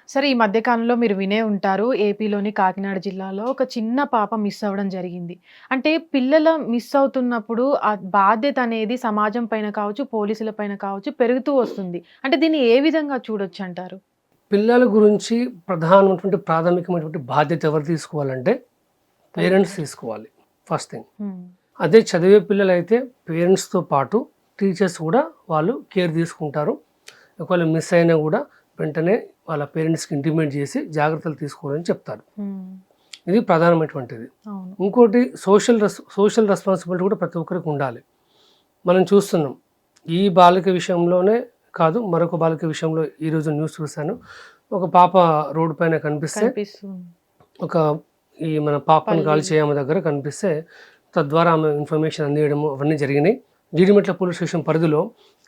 సరే ఈ మధ్య కాలంలో మీరు వినే ఉంటారు. ఏపీలోని కాకినాడ జిల్లాలో ఒక చిన్న పాప మిస్ అవ్వడం జరిగింది. అంటే పిల్లల మిస్ అవుతున్నప్పుడు ఆ బాధ్యత అనేది సమాజం పైన కావచ్చు, పోలీసుల పైన కావచ్చు పెరుగుతూ వస్తుంది. అంటే దీన్ని ఏ విధంగా చూడొచ్చంటారు? పిల్లల గురించి ప్రధానమైనటువంటి ప్రాథమికమైనటువంటి బాధ్యత ఎవరు తీసుకోవాలంటే పేరెంట్స్ తీసుకోవాలి ఫస్ట్ థింగ్. హ్మ్. అదే చదివే పిల్లలైతే పేరెంట్స్తో పాటు టీచర్స్ కూడా వాళ్ళు కేర్ తీసుకుంటారు. ఒకవేళ మిస్ అయినా కూడా వెంటనే వాళ్ళ పేరెంట్స్కి ఇంటిమేట్ చేసి జాగ్రత్తలు తీసుకోవాలని చెప్తారు. హ్మ్. ఇది ప్రధానమైనటువంటిది. అవును. ఇంకోటి సోషల్ రెస్పాన్సిబిలిటీ కూడా ప్రతి ఒక్కరికి ఉండాలి. మనం చూస్తున్నాం ఈ బాలిక విషయంలోనే కాదు, మరొక బాలిక విషయంలో ఈరోజు న్యూస్ చూశాను. ఒక పాప రోడ్డు పైన కనిపిస్తే కనిపిస్తుంది. ఒక ఈ మన పాపను కాల్ పల్లీలు. చేయమ దగ్గర కనిపిస్తే తద్వారా ఆమె ఇన్ఫర్మేషన్ అందియడము అవన్నీ జరిగినాయి. జీడిమెట్ల పోలీస్ స్టేషన్ పరిధిలో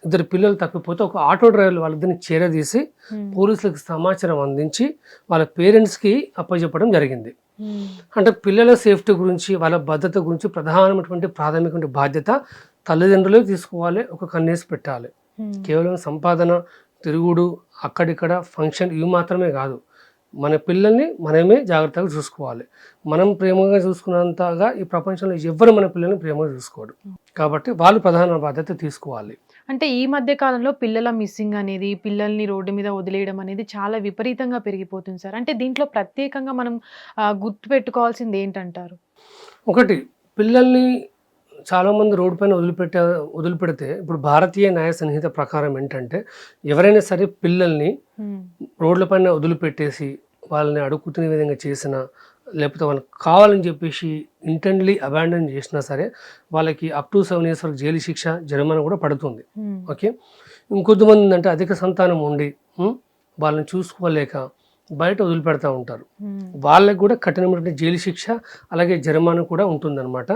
ఇద్దరు పిల్లలు తప్పిపోతే ఒక ఆటో డ్రైవర్ వాళ్ళిద్దరిని చేరదీసి హ్మ్. పోలీసులకు సమాచారం అందించి వాళ్ళ పేరెంట్స్కి అప్పచెప్పడం జరిగింది. హ్మ్. అంటే పిల్లల సేఫ్టీ గురించి వాళ్ళ భద్రత గురించి ప్రధానమైనటువంటి ప్రాథమికమైన బాధ్యత తల్లిదండ్రులే తీసుకోవాలి. ఒక కన్నేసి పెట్టాలి. హ్మ్. కేవలం సంపాదన, తిరుగుడు, అక్కడిక్కడ ఫంక్షన్ ఇవి మాత్రమే కాదు. మన పిల్లల్ని మనమే జాగ్రత్తగా చూసుకోవాలి. మనం ప్రేమగా చూసుకున్నంతగా ఈ ప్రపంచంలో ఎవ్వరు మన పిల్లల్ని ప్రేమగా చూసుకోడు. కాబట్టి వాళ్ళు ప్రధాన బాధ్యత తీసుకోవాలి. అంటే ఈ మధ్య కాలంలో పిల్లల మిస్సింగ్ అనేది, పిల్లల్ని రోడ్డు మీద వదిలేయడం అనేది చాలా విపరీతంగా పెరిగిపోతుంది సార్. అంటే దీంట్లో ప్రత్యేకంగా మనం గుర్తుపెట్టుకోవాల్సింది ఏంటంటారు? ఒకటి, పిల్లల్ని చాలామంది రోడ్డు పైన వదిలిపెడితే ఇప్పుడు భారతీయ న్యాయ సంహిత ప్రకారం ఏంటంటే ఎవరైనా సరే పిల్లల్ని హ్మ్. రోడ్ల పైన వదిలిపెట్టేసి వాళ్ళని అడుగుతున్న విధంగా చేసినా, లేకపోతే వాళ్ళకి కావాలని చెప్పేసి ఇంటెంట్లీ అబాండన్ చేసినా సరే వాళ్ళకి అప్ టు 7 years వరకు జైలు శిక్ష, జరిమానా కూడా పడుతుంది. హ్మ్. ఓకే. ఇంకొద్దిమంది ఏంటంటే అధిక సంతానం ఉండి వాళ్ళని చూసుకోలేక బయట వదిలిపెడతా ఉంటారు. హ్మ్. వాళ్ళకి కూడా కఠినమైనటువంటి జైలు శిక్ష అలాగే జరిమానా కూడా ఉంటుందన్నమాట.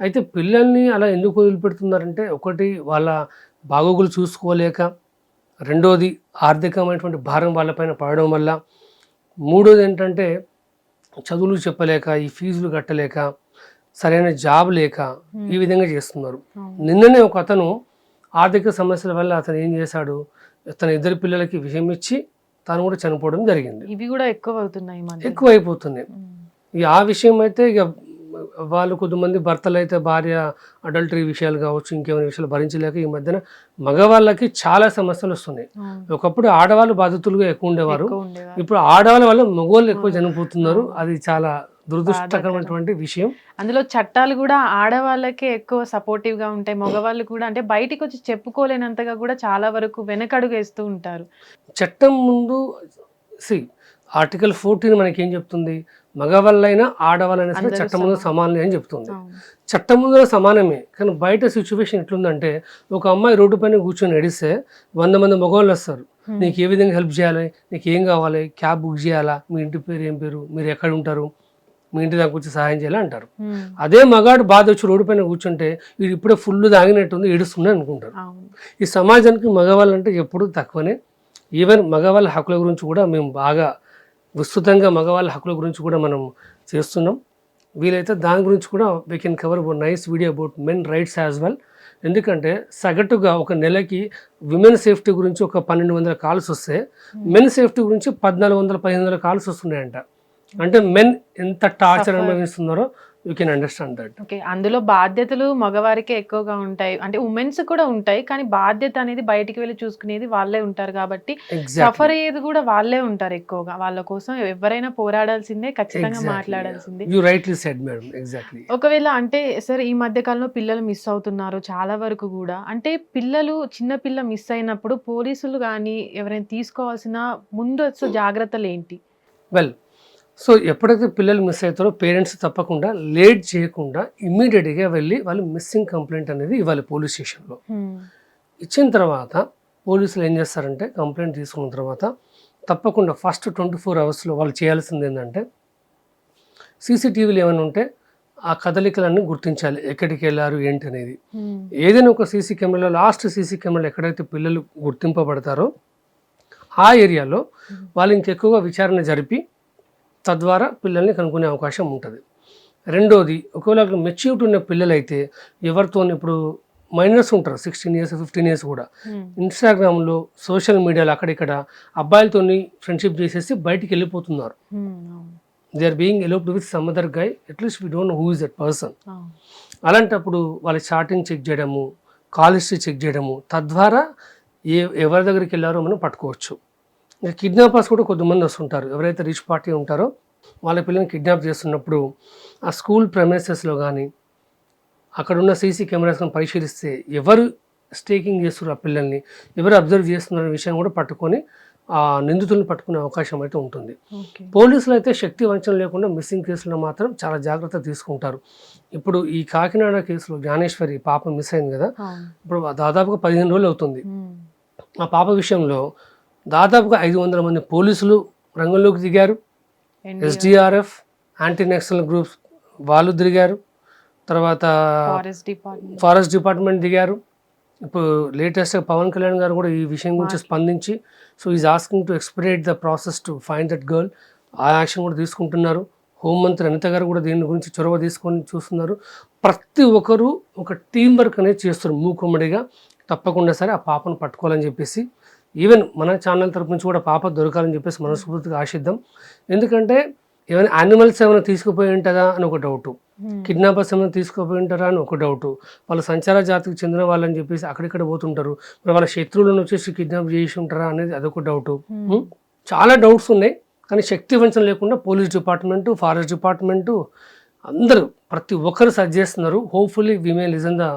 అయితే పిల్లల్ని అలా ఎందుకు వదిలిపెడుతున్నారంటే ఒకటి వాళ్ళ బాగోగులు చూసుకోలేక, రెండోది ఆర్థికమైనటువంటి భారం వాళ్ళపైన పడడం వల్ల, మూడోది ఏంటంటే చదువులు చెప్పలేక, ఈ ఫీజులు కట్టలేక, సరైన జాబ్ లేక ఈ విధంగా చేస్తున్నారు. నిన్ననే ఒక అతను ఆర్థిక సమస్యల వల్ల అతను ఏం చేశాడు, తన ఇద్దరు పిల్లలకి విషయం ఇచ్చి తాను కూడా చనిపోవడం జరిగింది. ఇవి కూడా ఎక్కువ అవుతున్నాయి ఈ మధ్య. ఎక్కువ అయిపోతుంది. ఇక ఆ విషయం అయితే ఇక వాళ్ళు కొంతమంది భర్తలు అయితే భార్య అడల్టరీ విషయాలు కావచ్చు, ఇంకేమైనా విషయాలు భరించలేక ఈ మధ్యన మగవాళ్ళకి చాలా సమస్యలు వస్తున్నాయి. ఒకప్పుడు ఆడవాళ్ళు బాధితులుగా ఎక్కువ ఉండేవారు. ఇప్పుడు ఆడవాళ్ళ వల్ల మగవాళ్ళు ఎక్కువ చనిపోతున్నారు. అది చాలా దురదృష్టకరమైనటువంటి విషయం. అందులో చట్టాలు కూడా ఆడవాళ్ళకే ఎక్కువ సపోర్టివ్ గా ఉంటాయి. మగవాళ్ళు కూడా అంటే బయటికి వచ్చి చెప్పుకోలేనంతగా కూడా చాలా వరకు వెనకడుగు వేస్తూ ఉంటారు. చట్టం ముందు ఆర్టికల్ 14 మనకి ఏం చెప్తుంది, మగవాళ్ళైనా ఆడవాళ్ళైనా సరే చట్టం ముందు సమానమే అని చెప్తుంది. చట్టం ముందు సమానమే, కానీ బయట సిచ్యువేషన్ ఎట్లుందంటే ఒక అమ్మాయి రోడ్డు పైన కూర్చొని నడిస్తే 100 మంది మగవాళ్ళు వస్తారు. నీకు ఏ విధంగా హెల్ప్ చేయాలి, నీకు ఏం కావాలి, క్యాబ్ బుక్ చేయాలా, మీ ఇంటి పేరు ఏం పేరు, మీరు ఎక్కడ ఉంటారు, మీ ఇంటి దాకా వచ్చి సహాయం చేయాలి అంటారు. అదే మగాడు బాధ వచ్చి రోడ్డు పైన కూర్చుంటే వీడు ఇప్పుడే ఫుల్ తాగినట్టుంది ఏడుస్తున్నాయి అనుకుంటారు. ఈ సమాజానికి మగవాళ్ళు అంటే ఎప్పుడు తక్కువనే. ఈవెన్ మగవాళ్ళ హక్కుల గురించి కూడా మేము బాగా విస్తృతంగా మగవాళ్ళ హక్కుల గురించి కూడా మనం చేస్తున్నాం. వీలైతే దాని గురించి కూడా we can cover nice video about men rights as well. ఎందుకంటే సగటుగా ఒక నెలకి విమెన్ సేఫ్టీ గురించి ఒక 1200 కాల్స్ వస్తే మెన్ సేఫ్టీ గురించి 1400-1500 కాల్స్ వస్తున్నాయంట. అంటే మెన్ ఎంత టార్చర్ అనుభవిస్తున్నారో you can understand that. Okay, అందులో బాధ్యతలు మగవారికే ఎక్కువగా ఉంటాయి. అంటే ఉమెన్స్ కూడా ఉంటాయి, కానీ బాధ్యత అనేది బయటికి వెళ్ళి చూసుకునేది వాళ్ళే ఉంటారు కాబట్టి సఫర్ అయ్యేది కూడా వాళ్ళే ఉంటారు ఎక్కువగా. వాళ్ళ కోసం ఎవరైనా పోరాడాల్సిందే, ఖచ్చితంగా మాట్లాడాల్సిందే. You rightly said madam. Exactly. ఒకవేళ అంటే సార్ ఈ మధ్య కాలంలో పిల్లలు మిస్ అవుతున్నారు చాలా వరకు కూడా. అంటే పిల్లలు చిన్న పిల్ల మిస్ అయినప్పుడు పోలీసులు కానీ ఎవరైనా తీసుకోవాల్సిన ముందస్తు జాగ్రత్తలు ఏంటి? వెల్, సో ఎప్పుడైతే పిల్లలు మిస్ అవుతారో పేరెంట్స్ తప్పకుండా లేట్ చేయకుండా ఇమ్మీడియట్గా వెళ్ళి వాళ్ళు మిస్సింగ్ కంప్లైంట్ అనేది ఇవ్వాలి పోలీస్ స్టేషన్లో. ఇచ్చిన తర్వాత పోలీసులు ఏం చేస్తారంటే కంప్లైంట్ తీసుకున్న తర్వాత తప్పకుండా ఫస్ట్ 24 hours వాళ్ళు చేయాల్సింది ఏంటంటే సీసీటీవీలు ఏమైనా ఉంటే ఆ కదలికలన్నీ గుర్తించాలి, ఎక్కడికి వెళ్ళారు ఏంటి అనేది. ఏదైనా ఒక సీసీ కెమెరాలో లాస్ట్ సీసీ కెమెరాలో ఎక్కడైతే పిల్లలు గుర్తింపబడతారో ఆ ఏరియాలో వాళ్ళు ఇంకెక్కువగా విచారణ జరిపి తద్వారా పిల్లల్ని కనుక్కునే అవకాశం ఉంటుంది. రెండోది, ఒకవేళ మెచ్యూరిటీ ఉన్న పిల్లలైతే ఎవరితో ఇప్పుడు మైనర్స్ ఉంటారు 16 years 15 years కూడా ఇన్స్టాగ్రామ్లో సోషల్ మీడియాలో అక్కడిక్కడ అబ్బాయిలతోని ఫ్రెండ్షిప్ చేసేసి బయటికి వెళ్ళిపోతున్నారు. They are being eloped with some other guy, at least we don't know who is that person. అలాంటప్పుడు వాళ్ళ చాటింగ్ చెక్ చేయడము, కాల్ హిస్టరీ చెక్ చేయడము, తద్వారా ఎవరి దగ్గరికి వెళ్ళారో మనం పట్టుకోవచ్చు. ఇంకా కిడ్నాపర్స్ కూడా కొంతమంది వస్తుంటారు. ఎవరైతే రిచ్ పార్టీ ఉంటారో వాళ్ళ పిల్లల్ని కిడ్నాప్ చేస్తున్నప్పుడు ఆ స్కూల్ ప్రెమైసెస్లో కానీ అక్కడున్న సీసీ కెమెరాస్ కానీ పరిశీలిస్తే ఎవరు స్టేకింగ్ చేస్తున్నారు, ఆ పిల్లల్ని ఎవరు అబ్జర్వ్ చేస్తున్న విషయం కూడా పట్టుకొని ఆ నిందితులను పట్టుకునే అవకాశం అయితే ఉంటుంది. పోలీసులు అయితే శక్తి వంచన లేకుండా మిస్సింగ్ కేసులో మాత్రం చాలా జాగ్రత్త తీసుకుంటారు. ఇప్పుడు ఈ కాకినాడ కేసులో జ్ఞానేశ్వరి పాప మిస్ అయింది కదా, ఇప్పుడు దాదాపుగా 15 రోజులు అవుతుంది. ఆ పాప విషయంలో దాదాపుగా 500 మంది పోలీసులు రంగంలోకి దిగారు. ఎస్డిఆర్ఎఫ్, యాంటీ నక్సల్ గ్రూప్స్ వాళ్ళు తిరిగారు. తర్వాత ఫారెస్ట్ డిపార్ట్మెంట్ దిగారు. ఇప్పుడు లేటెస్ట్గా పవన్ కళ్యాణ్ గారు కూడా ఈ విషయం గురించి స్పందించి so is asking to expedite the process to find that girl, ఆ యాక్షన్ కూడా తీసుకుంటున్నారు. హోంమంత్రి అనిత గారు కూడా దీని గురించి చొరవ తీసుకొని చూస్తున్నారు. ప్రతి ఒక్కరు ఒక టీం వర్క్ అనేది చేస్తారు మూకుమ్మడిగా. తప్పకుండా సరే ఆ పాపను పట్టుకోవాలని చెప్పేసి, ఈవెన్ మన ఛానల్ తరపు నుంచి కూడా పాప దొరకాలని చెప్పేసి మనస్ఫూర్తిగా ఆశిద్దాం. ఎందుకంటే ఏమైనా యానిమల్స్ ఏమైనా తీసుకుపోయి ఉంటుందా అని ఒక డౌటు, కిడ్నాపర్స్ ఏమైనా తీసుకుపోయి ఉంటారా అని ఒక డౌటు, వాళ్ళు సంచార జాతికి చెందిన వాళ్ళని చెప్పేసి అక్కడిక్కడ పోతుంటారు, మరి వాళ్ళ శత్రువులను వచ్చేసి కిడ్నాప్ చేసి ఉంటారా అనేది అదొక డౌటు. చాలా డౌట్స్ ఉన్నాయి. కానీ శక్తి వంచన లేకుండా పోలీస్ డిపార్ట్మెంటు, ఫారెస్ట్ డిపార్ట్మెంటు అందరూ ప్రతి ఒక్కరు సర్చ్ చేస్తున్నారు. Hopefully we may listen the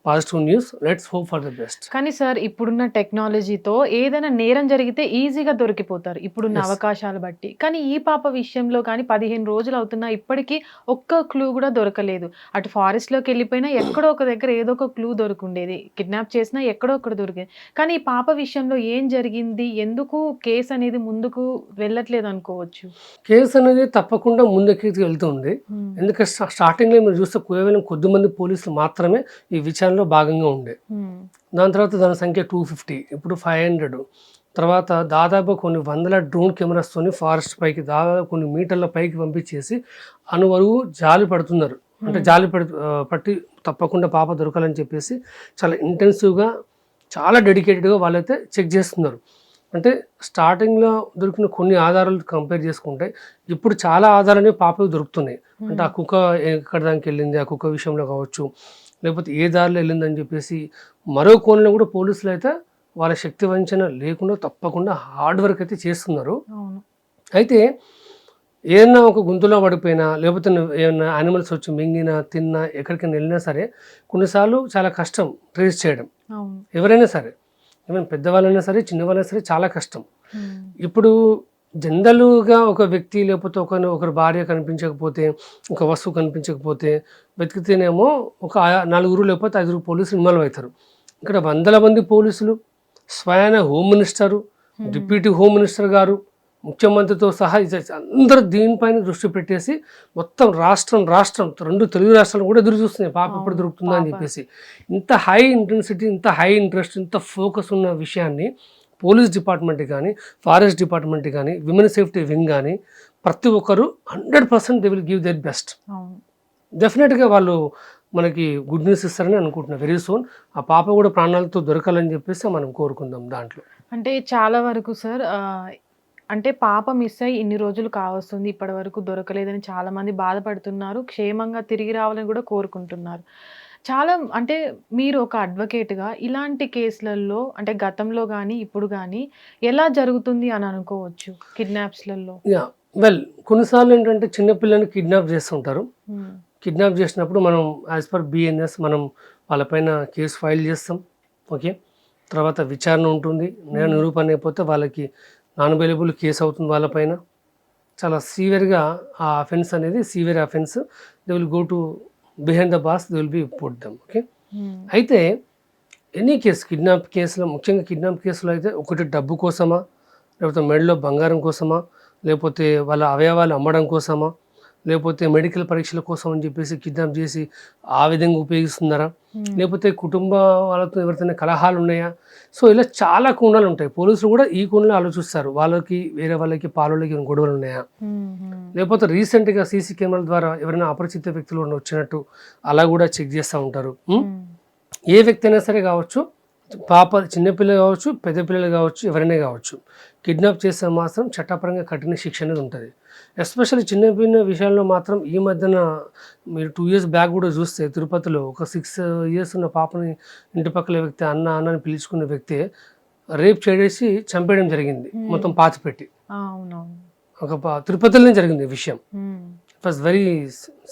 positive news. Let's hope for the best. కానీ సార్ ఇప్పుడున్న టెక్నాలజీతో ఏదైనా నేరం జరిగితే ఈజీగా దొరికిపోతారు ఇప్పుడున్న అవకాశాలు బట్టి. కానీ ఈ పాప విషయంలో కానీ 15 రోజులు అవుతున్నా ఇప్పటికీ ఒక్క క్లూ కూడా దొరకలేదు. అటు ఫారెస్ట్లోకి వెళ్ళిపోయినా ఎక్కడో ఒక దగ్గర ఏదో ఒక క్లూ దొరుకుండేది, కిడ్నాప్ చేసినా ఎక్కడో ఒకటి దొరికేది. కానీ ఈ పాప విషయంలో ఏం జరిగింది, ఎందుకు కేసు అనేది ముందుకు వెళ్ళట్లేదు అనుకోవచ్చు? కేసు అనేది తప్పకుండా ముందుకు వెళ్తుంది. ఎందుకంటే స్టార్టింగ్లో మీరు చూస్తే కేవలం కొద్దిమంది పోలీసులు మాత్రమే ఈ విచారణలో భాగంగా ఉండే. దాని తర్వాత దాని సంఖ్య 250, ఇప్పుడు 500. తర్వాత దాదాపు కొన్ని వందల డ్రోన్ కెమెరాస్తోని ఫారెస్ట్ పైకి దాదాపు కొన్ని మీటర్ల పైకి పంపించేసి అనువరువు జాలి పడుతున్నారు. అంటే జాలి పట్టి తప్పకుండా పాప దొరకాలని చెప్పేసి చాలా ఇంటెన్సివ్గా, చాలా డెడికేటెడ్గా వాళ్ళైతే చెక్ చేస్తున్నారు. అంటే స్టార్టింగ్లో దొరికిన కొన్ని ఆధారాలు కంపేర్ చేసుకుంటే ఇప్పుడు చాలా ఆధారాలు పాపకు దొరుకుతున్నాయి. అంటే ఆ కుక్క ఎక్కడ దానికి వెళ్ళింది, ఆ కుక్క విషయంలో కావచ్చు, లేకపోతే ఏ దారిలో వెళ్ళిందని చెప్పేసి మరో కోణంలో కూడా పోలీసులు అయితే వాళ్ళ శక్తి వంచన లేకుండా తప్పకుండా హార్డ్ వర్క్ అయితే చేస్తున్నారు. అయితే ఏదైనా ఒక గుంతులో పడిపోయినా, లేకపోతే ఏమైనా యానిమల్స్ వచ్చి మింగినా, తిన్నా, ఎక్కడికైనా వెళ్ళినా సరే కొన్నిసార్లు చాలా కష్టం ట్రేస్ చేయడం. ఎవరైనా సరే, ఈవెన్ పెద్దవాళ్ళైనా సరే చిన్నవాళ్ళైనా సరే చాలా కష్టం. ఇప్పుడు జనరల్గా ఒక వ్యక్తి లేకపోతే ఒకరి భార్య కనిపించకపోతే, ఒక వస్తువు కనిపించకపోతే వెతికితేనేమో ఒక 4 లేకపోతే 5 పోలీసులు ఇన్వాల్వ్ అవుతారు. ఇక్కడ వందల మంది పోలీసులు, స్వయాన home minister, deputy home minister గారు, ముఖ్యమంత్రితో సహా అందరూ దీనిపైన దృష్టి పెట్టేసి మొత్తం రాష్ట్రం 2 తెలుగు రాష్ట్రాలు కూడా ఎదురు చూస్తున్నాయి పాప ఎప్పుడు దొరుకుతుందా అని చెప్పేసి. ఇంత హై ఇంటెన్సిటీ, ఇంత హై ఇంట్రెస్ట్, ఇంత ఫోకస్ ఉన్న విషయాన్ని పోలీస్ డిపార్ట్మెంట్ కానీ, ఫారెస్ట్ డిపార్ట్మెంట్ కానీ, విమెన్ సేఫ్టీ వింగ్ కానీ ప్రతి ఒక్కరు 100% they will give their best. డెఫినెట్గా వాళ్ళు మనకి గుడ్ న్యూస్ ఇస్తారని అనుకుంటున్నాను. వెరీ సూన్ ఆ పాప కూడా ప్రాణాలతో దొరకాలని చెప్పేసి మనం కోరుకుందాం. దాంట్లో అంటే చాలా వరకు సార్ అంటే పాప మిస్ అయ్యి ఇన్ని రోజులు కావస్తుంది, ఇప్పటి వరకు దొరకలేదని చాలామంది బాధపడుతున్నారు. క్షేమంగా తిరిగి రావాలని కూడా కోరుకుంటున్నారు. చాలా అంటే మీరు ఒక అడ్వకేట్గా ఇలాంటి కేసులలో అంటే గతంలో కానీ ఇప్పుడు కానీ ఎలా జరుగుతుంది అని అనుకోవచ్చు కిడ్నాప్స్లలో? వెల్, కొన్నిసార్లు ఏంటంటే చిన్నపిల్లల్ని కిడ్నాప్ చేస్తుంటారు. కిడ్నాప్ చేసినప్పుడు మనం యాజ్ పర్ బిఎన్ఎస్ మనం వాళ్ళపైన కేసు ఫైల్ చేస్తాం. ఓకే, తర్వాత విచారణ ఉంటుంది. నేర నిరూపణ అయిపోతే వాళ్ళకి నాన్ అవైలబుల్ కేసు అవుతుంది వాళ్ళపైన. చాలా సీవియర్గా ఆ అఫెన్స్ అనేది severe offence. They will go to behind the boss, they will be put them. Okay, అయితే ఎనీ కేసు, కిడ్నాప్ కేసులో, ముఖ్యంగా కిడ్నాప్ కేసులో అయితే ఒకటి డబ్బు కోసమా, లేకపోతే మెడలో బంగారం కోసమా, లేకపోతే వాళ్ళ అవయవాలు అమ్మడం కోసమా, లేకపోతే మెడికల్ పరీక్షల కోసం అని చెప్పేసి కిడ్నాప్ చేసి ఆ విధంగా ఉపయోగిస్తున్నారా, లేకపోతే కుటుంబ వాళ్ళతో ఎవరితోనే కలహాలు ఉన్నాయా? సో ఇలా చాలా కోణాలు ఉంటాయి. పోలీసులు కూడా ఈ కోణంలో ఆలోచిస్తారు. వాళ్ళకి వేరే వాళ్ళకి పాలకి గొడవలు ఉన్నాయా, లేకపోతే రీసెంట్గా సీసీ కెమెరాల ద్వారా ఎవరైనా అపరిచిత వ్యక్తులు వచ్చినట్టు అలా కూడా చెక్ చేస్తూ ఉంటారు. ఏ వ్యక్తి అయినా సరే కావచ్చు, చిన్నపిల్లలు కావచ్చు, పెద్ద పిల్లలు కావచ్చు, ఎవరైనా కావచ్చు, కిడ్నాప్ చేస్తే మాత్రం చట్టపరంగా కఠిన శిక్ష అనేది ఉంటుంది. ఎస్పెషల్లీ చిన్న పిన్న విషయాల్లో మాత్రం ఈ మధ్యన మీరు 2 years బ్యాక్ కూడా చూస్తే తిరుపతిలో ఒక 6 years ఉన్న పాపని ఇంటి పక్కల వ్యక్తి అన్న అని పిలుచుకున్న వ్యక్తి రేప్ చేసి చంపేయడం జరిగింది, మొత్తం పాతిపెట్టి. తిరుపతిలోనే జరిగింది ఈ విషయం. It was very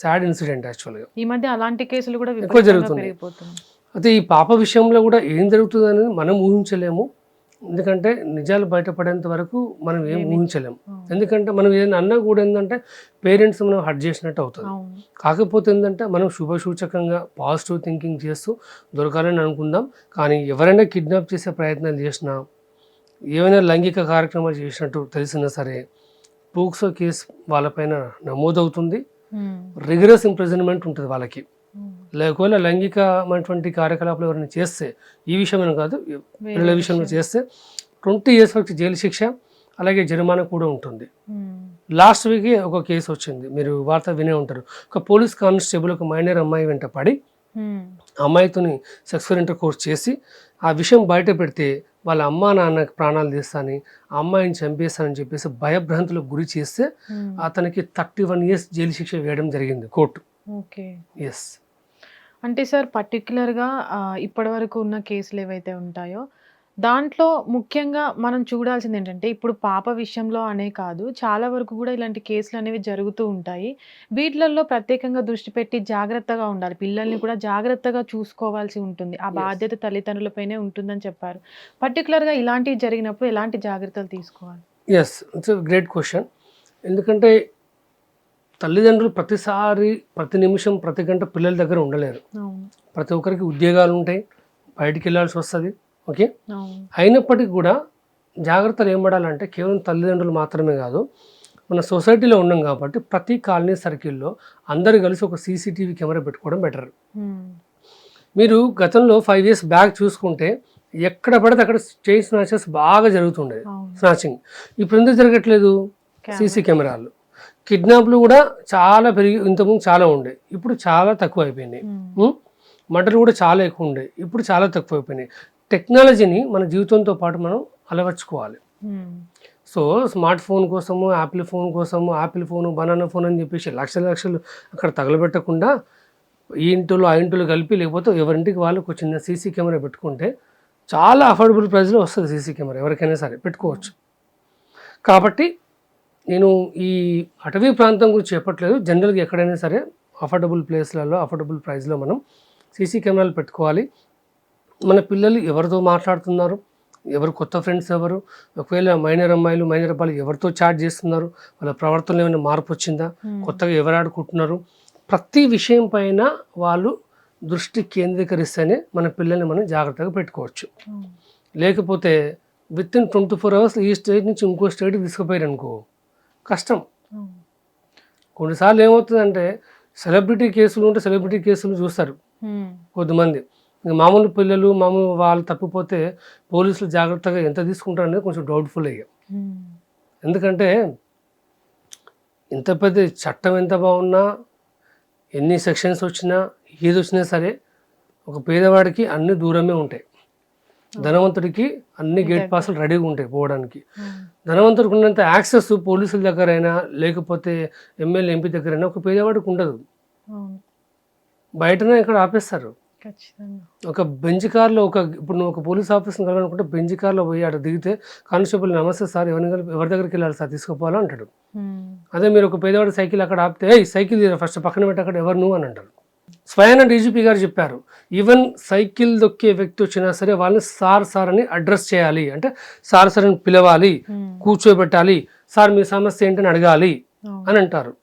sad incident యాక్చువల్గా. ఈ మధ్య అలాంటి కేసులు కూడా ఎక్కువ జరుగుతుంది. అయితే ఈ పాప విషయంలో కూడా ఏం జరుగుతుంది అనేది మనం ఊహించలేము, ఎందుకంటే నిజాలు బయటపడేంత వరకు మనం ఏం ఊహించలేము. ఎందుకంటే మనం ఏదైనా అన్నా కూడా ఏంటంటే పేరెంట్స్ మనం హర్ట్ చేసినట్టు అవుతుంది. కాకపోతే ఏంటంటే మనం శుభసూచకంగా పాజిటివ్ థింకింగ్ చేస్తూ దొరకాలని అనుకుందాం. కానీ ఎవరైనా కిడ్నాప్ చేసే ప్రయత్నాలు చేసినా, ఏమైనా లైంగిక కార్యక్రమాలు చేసినట్టు తెలిసినా సరే పోక్సో కేసు వాళ్ళపైన నమోదవుతుంది, రిగరస్ ఇంప్రిజన్మెంట్ ఉంటుంది వాళ్ళకి. ఒకవేళ లైంగికమైనటువంటి కార్యకలాపాలు ఎవరైనా చేస్తే, ఈ విషయమైన కాదు పిల్లల విషయంలో చేస్తే 20 years వరకు జైలు శిక్ష, అలాగే జరిమానా కూడా ఉంటుంది. లాస్ట్ వీక్ ఒక కేసు వచ్చింది, మీరు వార్త వినే ఉంటారు. ఒక పోలీస్ కానిస్టేబుల్ ఒక మైనర్ అమ్మాయి వెంట పడి అమ్మాయితోని సెక్సువల్ ఇంటర్కోర్స్ చేసి ఆ విషయం బయట పెడితే వాళ్ళ అమ్మా నాన్న ప్రాణాలు తీస్తానని, ఆ అమ్మాయిని చంపేస్తానని చెప్పేసి భయభ్రాంతులకు గురి చేస్తే అతనికి 31 years జైలు శిక్ష వేయడం జరిగింది కోర్టు. ఎస్. అంటే సార్ పర్టికులర్గా ఇప్పటి వరకు ఉన్న కేసులు ఏవైతే ఉంటాయో దాంట్లో ముఖ్యంగా మనం చూడాల్సింది ఏంటంటే, ఇప్పుడు పాప విషయంలో అనే కాదు, చాలా వరకు కూడా ఇలాంటి కేసులు అనేవి జరుగుతూ ఉంటాయి. వీటిలలో ప్రత్యేకంగా దృష్టి పెట్టి జాగ్రత్తగా ఉండాలి, పిల్లల్ని కూడా జాగ్రత్తగా చూసుకోవాల్సి ఉంటుంది. ఆ బాధ్యత తల్లిదండ్రులపైనే ఉంటుందని చెప్పారు. పర్టికులర్గా ఇలాంటివి జరిగినప్పుడు ఎలాంటి జాగ్రత్తలు తీసుకోవాలి? Yes, it's great question. ఎందుకంటే తల్లిదండ్రులు ప్రతి నిమిషం ప్రతి గంట పిల్లల దగ్గర ఉండలేరు. ప్రతి ఒక్కరికి ఉద్యోగాలు ఉంటాయి, బయటికి వెళ్ళాల్సి వస్తుంది. ఓకే, అయినప్పటికీ కూడా జాగ్రత్తలు ఏం పడాలంటే కేవలం తల్లిదండ్రులు మాత్రమే కాదు, మన సొసైటీలో ఉన్నాం కాబట్టి ప్రతి కాలనీ సర్కిల్లో అందరు కలిసి ఒక CCTV కెమెరా పెట్టుకోవడం బెటర్. మీరు గతంలో 5 years బ్యాక్ చూసుకుంటే ఎక్కడ పడితే అక్కడ చైన్ స్నాచెస్ బాగా జరుగుతుండేది, స్నాచింగ్. ఇప్పుడు ఎందుకు జరగట్లేదు? CC కెమెరాలు. కిడ్నాప్లు కూడా చాలా పెరిగి, ఇంతకుముందు చాలా ఉండే, ఇప్పుడు చాలా తక్కువ అయిపోయినాయి. మర్డర్లు కూడా చాలా ఎక్కువ ఉండే, ఇప్పుడు చాలా తక్కువ అయిపోయినాయి. టెక్నాలజీని మన జీవితంతో పాటు మనం అలవర్చుకోవాలి. సో స్మార్ట్ ఫోన్ కోసము, యాపిల్ ఫోను, బనానా ఫోన్ అని చెప్పేసి లక్షలు అక్కడ తగలబెట్టకుండా ఈ ఇంటిలో ఆ ఇంటిలో కలిపి, లేకపోతే ఎవరింటికి వాళ్ళకు ఒక చిన్న CC కెమెరా పెట్టుకుంటే చాలా అఫోర్డబుల్ ప్రైస్లో వస్తుంది. CC కెమెరా ఎవరికైనా సరే పెట్టుకోవచ్చు. కాబట్టి నేను ఈ అటవీ ప్రాంతం గురించి చెప్పట్లేదు, జనరల్గా ఎక్కడైనా సరే అఫోర్డబుల్ ప్లేస్లలో అఫోర్డబుల్ ప్రైస్లో మనం CC కెమెరాలు పెట్టుకోవాలి. మన పిల్లలు ఎవరితో మాట్లాడుతున్నారు, ఎవరు కొత్త ఫ్రెండ్స్ ఎవరు, ఒకవేళ మైనర్ అమ్మాయిలు మైనర్ అబ్బాయిలు ఎవరితో చాట్ చేస్తున్నారు, వాళ్ళ ప్రవర్తనలో ఏమైనా మార్పు వచ్చిందా, కొత్తగా ఎవరు ఆడుకుంటున్నారు, ప్రతి విషయం పైన వాళ్ళు దృష్టి కేంద్రీకరిస్తేనే మన పిల్లల్ని మనం జాగ్రత్తగా పెట్టుకోవచ్చు. లేకపోతే విత్ ఇన్ 24 hours ఈ స్టేట్ నుంచి ఇంకో స్టేట్కి తీసుకుపోయారు అనుకో, కష్టం. కొన్నిసార్లు ఏమవుతుందంటే సెలబ్రిటీ కేసులు ఉంటే సెలబ్రిటీ కేసులు చూస్తారు కొద్దిమంది, మామూలు పిల్లలు మామూలు వాళ్ళు తప్పిపోతే పోలీసులు జాగ్రత్తగా ఎంత తీసుకుంటారు అనేది కొంచెం డౌట్ఫుల్ అయ్యా. ఎందుకంటే ఇంత పెద్ద చట్టం ఎంత బాగున్నా, ఎన్ని సెక్షన్స్ వచ్చినా, ఏది వచ్చినా సరే ఒక పేదవాడికి అన్ని దూరమే ఉంటాయి, ధనవంతుడికి అన్ని గేట్ పాసులు రెడీగా ఉంటాయి పోవడానికి. ధనవంతుడికి ఉన్నంత యాక్సెస్ పోలీసుల దగ్గరైనా లేకపోతే ఎమ్మెల్యే ఎంపీ దగ్గరైనా ఒక పేదవాడికి ఉండదు. బయటనే ఇక్కడ ఆపేస్తారు. ఒక బెంచ్ కార్లో ఇప్పుడు నువ్వు ఒక పోలీస్ ఆఫీసర్ని కలవాలనుకుంటే బెంచ్ కార్లో పోయి అక్కడ దిగితే కానిస్టేబుల్ నమస్తే సార్ ఎవరి దగ్గరికి వెళ్ళాలి సార్ తీసుకుపోవాలా అంటాడు. అదే మీరు ఒక పేదవాడి సైకిల్ అక్కడ ఆపితే సైకిల్ ఫస్ట్ పక్కన పెట్టి అక్కడ ఎవరు నువ్వు అని అంటారు. స్వయాన DGP గారు చెప్పారు, ఈవెన్ సైకిల్ దొక్కే వ్యక్తి వచ్చినా సరే వాళ్ళని సార్ అని అడ్రస్ చేయాలి, అంటే సార్ అని పిలవాలి, కూర్చోబెట్టాలి, సార్ మీ సమస్య ఏంటని అడగాలి అని అంటారు.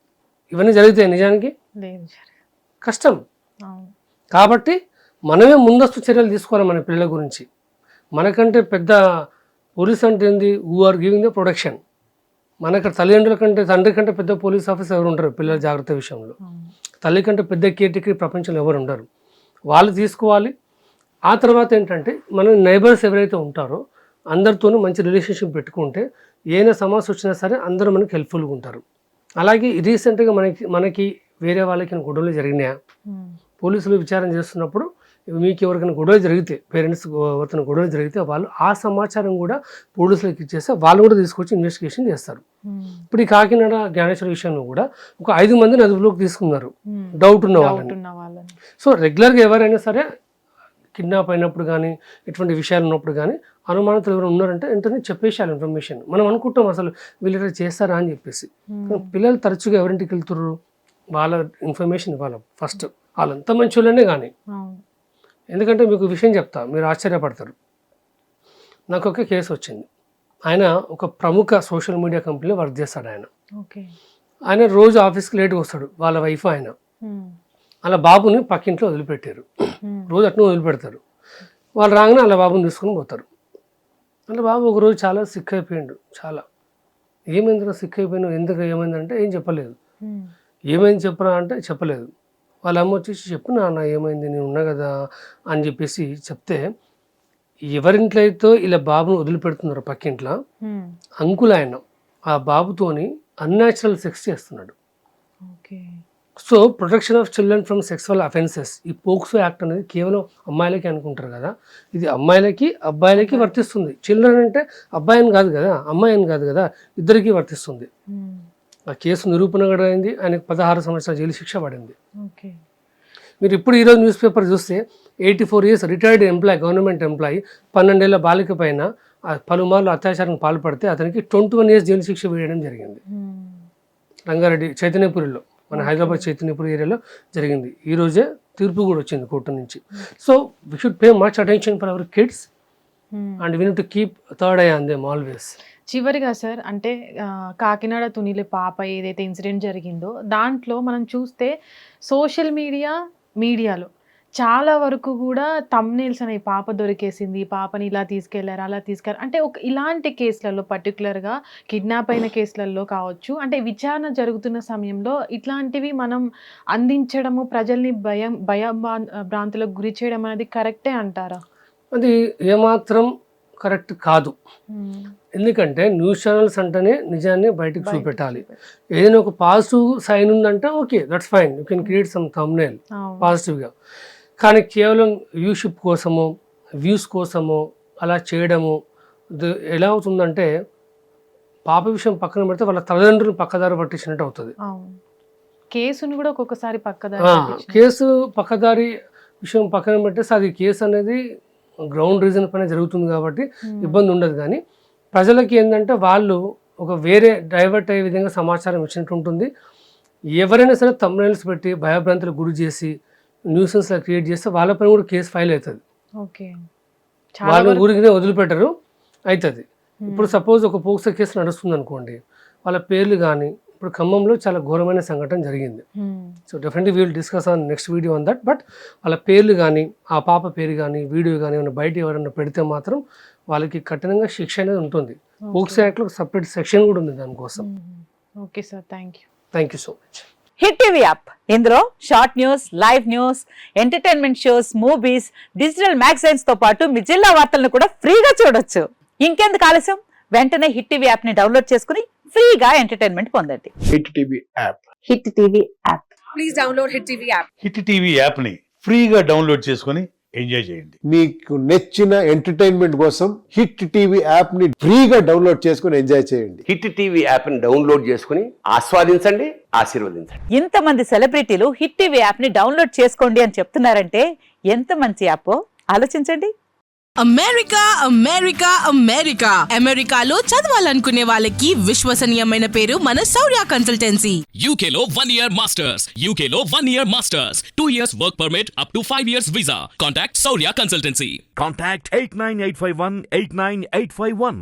ఇవన్నీ జరుగుతాయి నిజానికి? కష్టం. కాబట్టి మనమే ముందస్తు చర్యలు తీసుకోవాలి మన పిల్లల గురించి. మనకంటే పెద్ద పోలీస్ అంటే ఏంది, who are giving the protection. మనకు తల్లిదండ్రుల కంటే తండ్రి కంటే పెద్ద పోలీస్ ఆఫీసర్ ఎవరు ఉంటారు పిల్లల జాగ్రత్త విషయంలో? తల్లి కంటే పెద్ద కేర్టేకర్ ప్రపంచంలో ఎవరు ఉండరు. వాళ్ళు తీసుకోవాలి. ఆ తర్వాత ఏంటంటే మన నైబర్స్ ఎవరైతే ఉంటారో అందరితోనూ మంచి రిలేషన్షిప్ పెట్టుకుంటే ఏదైనా సమస్య వచ్చినా సరే అందరూ మనకి హెల్ప్ఫుల్గా ఉంటారు. అలాగే రీసెంట్గా మనకి వేరే వాళ్ళకి గొడవలు జరిగినాయా, పోలీసులు విచారణ చేస్తున్నప్పుడు మీకు ఎవరికైనా గొడవ జరిగితే పేరెంట్స్ ఎవరికైనా గొడవ జరిగితే వాళ్ళు ఆ సమాచారం కూడా పోలీసులకు ఇచ్చేస్తే వాళ్ళు కూడా తీసుకొచ్చి ఇన్వెస్టిగేషన్ చేస్తారు. ఇప్పుడు ఈ కాకినాడ జ్ఞానేశ్వర విషయంలో కూడా ఒక 5 మందిని అదుపులోకి తీసుకున్నారు డౌట్ ఉన్న వాళ్ళని. సో రెగ్యులర్గా ఎవరైనా సరే కిడ్నాప్ అయినప్పుడు కానీ ఎటువంటి విషయాలు ఉన్నప్పుడు కానీ అనుమానితులు ఎవరు ఉన్నారంటే వెంటనే చెప్పేసారు ఇన్ఫర్మేషన్. మనం అనుకుంటాం అసలు వీళ్ళు చేస్తారా అని చెప్పేసి. పిల్లలు తరచుగా ఎవరింటికి వెళ్తుర్రు, వాళ్ళ ఇన్ఫర్మేషన్ ఇవ్వాలి ఫస్ట్. వాళ్ళంతా మంచి వాళ్ళనే కానీ, ఎందుకంటే మీకు విషయం చెప్తా, మీరు ఆశ్చర్యపడతారు. నాకు ఒక కేసు వచ్చింది. ఆయన ఒక ప్రముఖ సోషల్ మీడియా కంపెనీలో వర్క్ చేస్తాడు. ఆయన రోజు ఆఫీస్కి లేట్గా వస్తాడు. వాళ్ళ వైఫ్ ఆయన అలా బాబుని పక్కింట్లో వదిలిపెట్టారు. రోజు అట్లా వదిలిపెడతారు. వాళ్ళు రాగానే అలా బాబుని తీసుకుని పోతారు. అలా బాబు ఒకరోజు చాలా సిక్ అయిపోయాడు. చాలా ఏమైందిరా సిక్ అయిపోయినావు, ఎందుకు ఏమైందంటే ఏం చెప్పలేదు. ఏమైంది చెప్పరా అంటే చెప్పలేదు. వాళ్ళ అమ్మ వచ్చేసి చెప్పు నాన్న ఏమైంది, నేను ఉన్నా కదా అని చెప్పేసి చెప్తే, ఎవరింట్లో అయితే ఇలా బాబుని వదిలిపెడుతున్నారు పక్కింట్లో, అంకుల్ ఆయన ఆ బాబుతోని అన్యాచురల్ సెక్స్ చేస్తున్నాడు. So protection of children from sexual offences, ఈ పోక్సో యాక్ట్ అనేది కేవలం అమ్మాయిలకి అనుకుంటారు కదా, ఇది అమ్మాయిలకి అబ్బాయిలకి వర్తిస్తుంది. చిల్డ్రన్ అంటే అబ్బాయి అని కాదు కదా, అమ్మాయి అని కాదు కదా, ఇద్దరికీ వర్తిస్తుంది. ఆ కేసు నిరూపణ కూడా అయింది. ఆయనకు 16 సంవత్సరాల జైలు శిక్ష పడింది. మీరు ఇప్పుడు ఈరోజు న్యూస్ పేపర్ చూస్తే 84 years retired employee, government employee 12 ఏళ్ల బాలిక పైన పలుమార్లు అత్యాచారానికి పాల్పడితే అతనికి 21 years జైలు శిక్ష వేయడం జరిగింది. రంగారెడ్డి చైతన్యపురిలో, మన హైదరాబాద్ చైతన్యపురి ఏరియాలో జరిగింది. ఈ రోజే తీర్పు కూడా వచ్చింది కోర్టు నుంచి. So we should pay much attention for our kids and we need to keep third I on them always. చివరిగా సార్, అంటే కాకినాడ తునిలే పాప ఏదైతే ఇన్సిడెంట్ జరిగిందో దాంట్లో మనం చూస్తే సోషల్ మీడియాలో చాలా వరకు కూడా థంబ్నెయిల్స్ అనేవి, పాప దొరికేసింది, పాపని ఇలా తీసుకెళ్లారు, అలా తీసుకెళ్లారు, అంటే ఇలాంటి కేసులలో పర్టికులర్గా కిడ్నాప్ అయిన కేసులలో కావచ్చు, అంటే విచారణ జరుగుతున్న సమయంలో ఇట్లాంటివి మనం అందించడము, ప్రజల్ని భ్రాంతులకు గురి చేయడం అనేది కరెక్టే అంటారా? అది ఏమాత్రం కరెక్ట్ కాదు. ఎందుకంటే న్యూస్ ఛానల్స్ అంటేనే నిజాన్ని బయటకు చూపెట్టాలి. ఏదైనా ఒక పాజిటివ్ సైన్ ఉందంటే okay, that's fine, you can create some thumbnail పాజిటివ్గా. కానీ కేవలం వ్యూషిప్ కోసమో వ్యూస్ కోసమో అలా చేయడము ఎలా అవుతుందంటే, పాప విషయం పక్కన పెడితే వాళ్ళ తల్లిదండ్రులు పక్కదారి పట్టించినట్టు అవుతుంది. కేసును కూడా ఒక్కొక్కసారి కేసు పక్కదారి విషయం పక్కన పెట్టేసి అది కేసు అనేది గ్రౌండ్ రీజన్ పైన జరుగుతుంది కాబట్టి ఇబ్బంది ఉండదు. కానీ ప్రజలకి ఏంటంటే వాళ్ళు ఒక వేరే డైవర్ట్ అయ్యే విధంగా సమాచారం ఇచ్చినట్టు ఉంటుంది. ఎవరైనా సరే థంబ్నెయిల్స్ పెట్టి భయభ్రాంతులకు గురి చేసి న్యూసెన్స్ క్రియేట్ చేస్తే వాళ్ళపైన కూడా కేసు ఫైల్ అవుతుంది. వాళ్ళ ఊరికి వదిలిపెట్టరు, అవుతుంది. ఇప్పుడు సపోజ్ ఒక పోక్సో కేసు నడుస్తుంది అనుకోండి, వాళ్ళ పేర్లు కానీ, ఇప్పుడు ఖమ్మంలో చాలా ఘోరమైన సంఘటన జరిగింది. So definitely we will discuss on next video on that. But వాళ్ళ పేర్లు కానీ, ఆ పాప పేరు కానీ, వీడియో కానీ ఏమైనా బయట ఎవరైనా పెడితే మాత్రం వాళ్ళకి కఠినంగా శిక్ష అనేది ఉంటుంది. పోక్సో యాక్ట్లో సపరేట్ సెక్షన్ కూడా ఉంది దానికోసం. Okay sir, thank you so much. Hit TV app, ఇందులో short news, live news, entertainment shows, movies, digital magazines తో పాటు మీ జిల్లా వార్తలను కూడా ఫ్రీగా చూడొచ్చు. ఇంకెందుకు ఆలస్యం, వెంటనే హిట్ టీవీ యాప్ ని డౌన్లోడ్ చేసుకుని ఫ్రీగా ఎంటర్టైన్మెంట్ పొందండి. Hit TV app, hit TV app, please download hit TV app. Hit TV app ని ఫ్రీగా డౌన్లోడ్ చేసుకుని ఎంజాయ్ చేయండి. మీకు నచ్చిన ఎంటర్టైన్మెంట్ కోసం హిట్ టీవీ యాప్ ని ఫ్రీగా డౌన్లోడ్ చేసుకుని ఎంజాయ్ చేయండి. హిట్ టీవీ యాప్ ని డౌన్లోడ్ చేసుకుని ఆస్వాదించండి, ఆశీర్వదించండి. ఇంతమంది సెలబ్రిటీలు హిట్ టీవీ యాప్ ని డౌన్లోడ్ చేసుకోండి అని చెప్తున్నారంటే ఎంత మంచి యాప్ ఆలోచించండి. అమెరికా అమెరికా అమెరికా అమెరికాలో చదవాలనుకునే వాళ్ళకి విశ్వసనీయమైన పేరు మన శౌర్య కన్సల్టెన్సీ. UK లో 1 year masters, UK లో 1 year masters, 2 years work permit up to 5 years visa. Contact Saurya Consultancy. Contact 89851 89851.